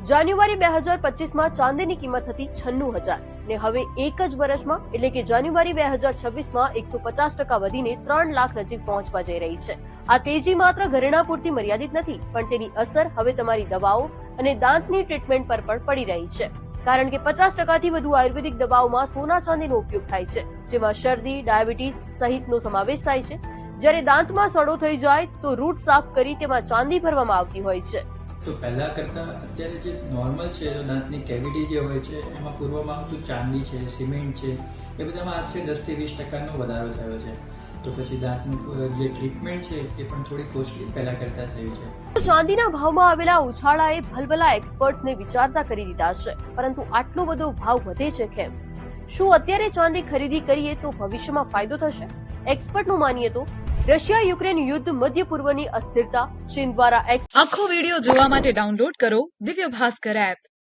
જાન્યુઆરી 2025માં ચાંદીની કિંમત હતી 96,000 ને હવે એક જ વર્ષમાં એટલે કે જાન્યુઆરી 2026માં 150% વધીને 3 લાખ નજીક પહોંચવા જઈ રહી છે. આ તેજી માત્ર ઘરેણાં પૂરતી મર્યાદિત નથી, પણ તેની અસર હવે તમારી દવાઓ અને દાંતની ટ્રીટમેન્ટ પર પણ પડી રહી છે. કારણ કે 50%થી વધુ આયુર્વેદિક દવાઓમાં સોના ચાંદીનો ઉપયોગ થાય છે, જેમાં શરદી, ડાયાબિટીસ સહિતનો સમાવેશ થાય છે. જ્યારે દાંતમાં સડો થઈ જાય તો રૂટ સાફ કરી તેમાં ચાંદી ભરવામાં આવતી હોય છે. તો પહેલાં કરતાં અત્યારે જે નોર્મલ છે, તો દાંતની કેવિટી જે હોય છે એમાં પૂરવામાં આવતું ચાંદી છે, સિમેન્ટ છે, એ બધામાં આશરે 10 થી 20% વધારો થયો છે. તો પછી દાંતનું જે ટ્રીટમેન્ટ છે એ પણ થોડી કોસ્ટલી પહેલાં કરતાં થયું છે. ચાંદીના ભાવમાં આવેલા ઉછાળાએ ભલભલા એક્સપર્ટ્સને વિચારતા કરી દીધા છે. પરંતુ આટલો બધો ભાવ વધે છે કેમ? શું અત્યારે ચાંદી ખરીદી કરીએ તો ભવિષ્યમાં ફાયદો થશે? એક્સપર્ટનું માનીએ તો રશિયા યુક્રેન યુદ્ધ, મધ્ય પૂર્વની અસ્થિરતા, ચીન દ્વારા આખો વિડિયો જોવા માટે ડાઉનલોડ કરો દિવ્ય ભાસ્કર એપ.